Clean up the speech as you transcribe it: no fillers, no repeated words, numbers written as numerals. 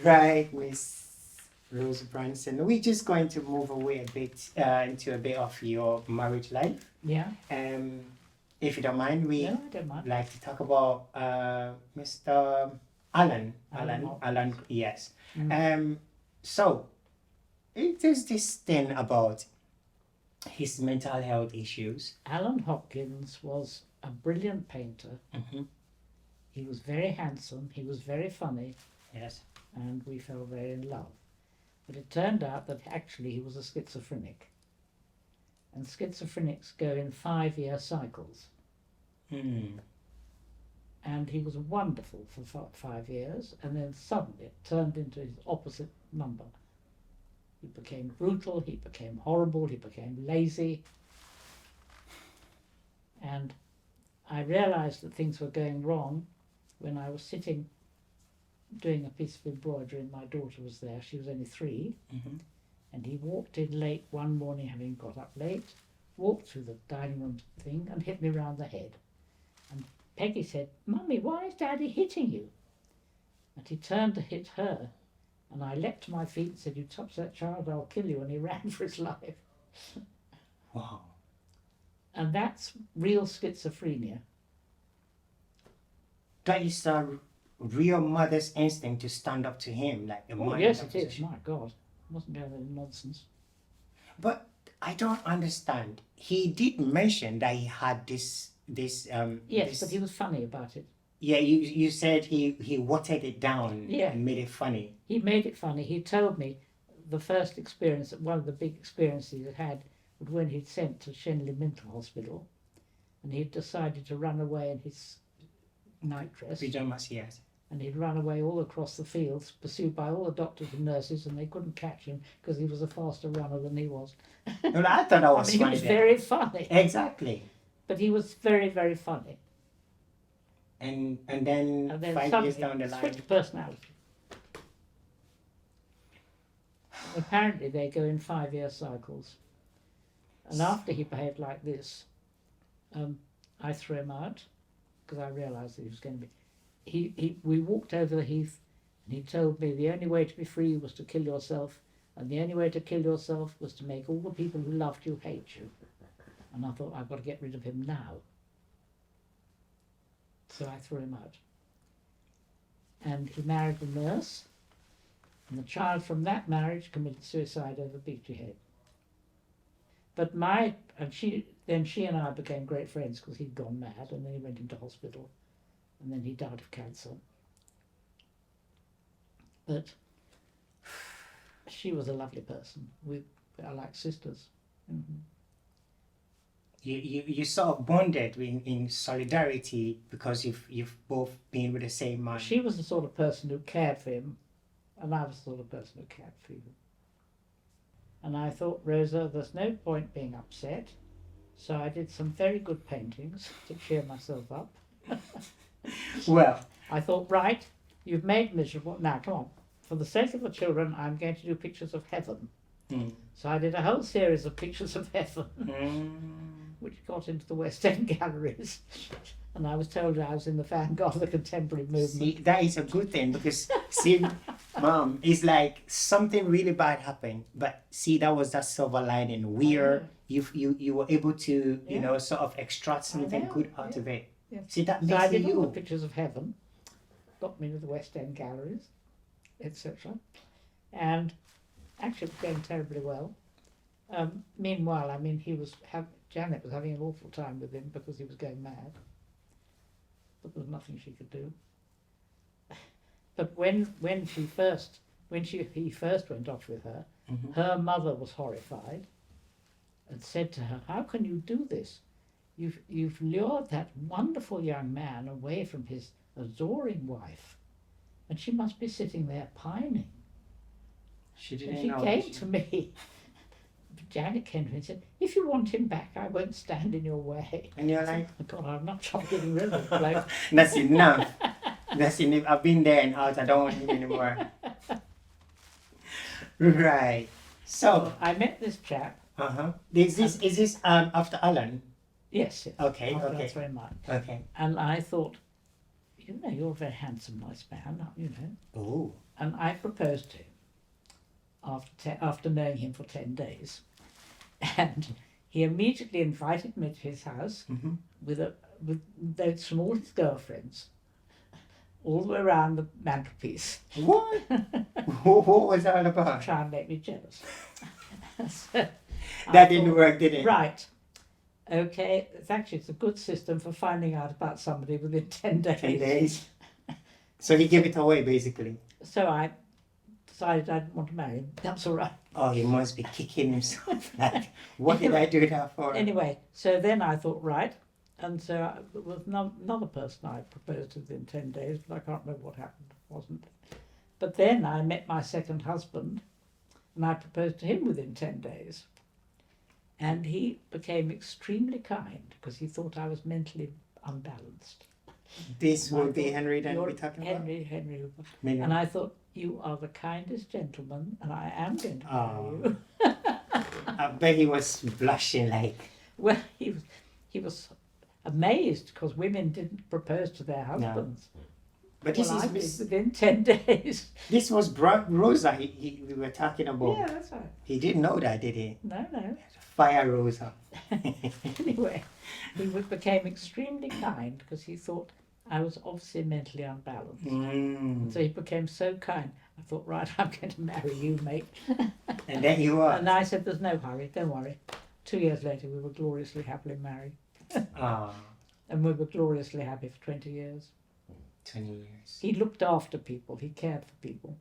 Right, Miss Rosa Branson. We're just going to move away a bit into a bit of your marriage life. Yeah. Um, if you don't mind, we No, I don't mind. like to talk about Mr. Alan. Alan Alan, Hopkins. yes. Mm. So it is this thing about his mental health issues. Alan Hopkins was a brilliant painter. Mm-hmm. He was very handsome. He was very funny, Yes. and we fell very in love. But it turned out that actually he was a schizophrenic. And schizophrenics go in 5-year cycles. Mm. And he was wonderful for 5 years, and then suddenly it turned into his opposite number. He became brutal, he became horrible, he became lazy. And I realized that things were going wrong when I was sitting doing a piece of embroidery, and my daughter was there. She was only 3. Mm-hmm. And he walked in late one morning, having got up late, walked through the dining room thing and hit me round the head. And Peggy said, "Mummy, why is Daddy hitting you?" And he turned to hit her, and I leapt to my feet and said, "You touch that child, I'll kill you." And he ran for his life. Wow. And that's real schizophrenia. That is a real mother's instinct to stand up to him, like a Oh, mother yes, it is. position. My God. Wasn't going any nonsense. But I don't understand. He did mention that he had this. Yes, this, but he was funny about it. yeah, you said he watered it down. Yeah. And made it funny. He made it funny. He told me the first experience, one of the big experiences he had, was when he'd sent to Shenley Mental Hospital, and he'd decided to run away in his nightdress. Pajamas, yes. And he'd run away all across the fields, pursued by all the doctors and nurses, and they couldn't catch him because he was a faster runner than he was. Well, I thought that was I mean, funny. he was then. very funny. Exactly. But he was very, very funny. And then, And then 5 years down the line. switched personality. Apparently they go in 5-year cycles. And after he behaved like this, I threw him out because I realised that he was going to be. We walked over the heath, and he told me the only way to be free was to kill yourself, and the only way to kill yourself was to make all the people who loved you hate you. And I thought, I've got to get rid of him now. So I threw him out. And he married a nurse, and the child from that marriage committed suicide over Beachy Head. But she and I became great friends because he'd gone mad, and then he went into hospital, and then he died of cancer. But she was a lovely person. We are like sisters. Mm-hmm. You sort of bonded in solidarity because you've both been with the same man. She was the sort of person who cared for him, and I was the sort of person who cared for you. And I thought, Rosa, there's no point being upset. So I did some very good paintings to cheer myself up. Well, I thought, right, you've made miserable. Now, come on. For the sake of the children, I'm going to do pictures of heaven. mm. So I did a whole series of pictures of heaven, which got into the West End galleries. And I was told I was in the vanguard of the contemporary movement. See, that is a good thing because, see, Mom, it's like something really bad happened, but see, that was that silver lining where you were able to, sort of extract something good out of it. Yeah. See, that So makes I did all the you. pictures of heaven, got me to the West End galleries, etc. And actually it was going terribly well. Meanwhile, I mean, Janet was having an awful time with him because he was going mad. But there was nothing she could do. But when he first went off with her, Mhm. her mother was horrified and said to her, "How can you do this? You've lured that wonderful young man away from his adoring wife, and she must be sitting there pining." She And didn't she know. came to me. Janet came to me and said, "If you want him back, I won't stand in your way." And you're like, God, I'm not trying to get rid of the bloke. that's enough. That's enough. I've been there and out. I don't want him anymore. Right. So, I met this chap. Is this after Alan? Yes. Okay. After Okay. I threw him out. Okay. And I thought, you know, you're a very handsome, nice man, you know. Oh. And I proposed to him after knowing him for 10 days. And he immediately invited me to his house Mm-hmm. with notes from all his girlfriends, all the way around the mantelpiece. What? What was that about? Try and make me jealous. So That didn't work, did it? Right. Okay, it's a good system for finding out about somebody within 10 days. 10 days. So he gave it away, basically. So I decided I didn't want to marry him. That's all right. Oh, he must be kicking himself. Like, what did I do that for? Anyway, so then I thought, right. And so there was another person I proposed to within 10 days, but I can't remember what happened. It wasn't. But then I met my second husband, and I proposed to him within 10 days. And he became extremely kind because he thought I was mentally unbalanced. This And I would be thought, Henry that "You're we're talking Henry. about? And I thought, you are the kindest gentleman, and I am going to marry Oh. you. I bet he was blushing like... Well, he was amazed because women didn't propose to their husbands. But this Well, I is... did within 10 days. This was Rosa we were talking about. Yeah, that's right. He didn't know that, did he? No. Fire Rosa. Anyway, he became extremely kind because he thought I was obviously mentally unbalanced. Mm. So he became so kind. I thought, right, I'm going to marry you, mate. And then you are. And I said, there's no hurry, don't worry. 2 years later, we were gloriously happily married. Ah, And we were gloriously happy for 20 years. 20 years. He looked after people. He cared for people.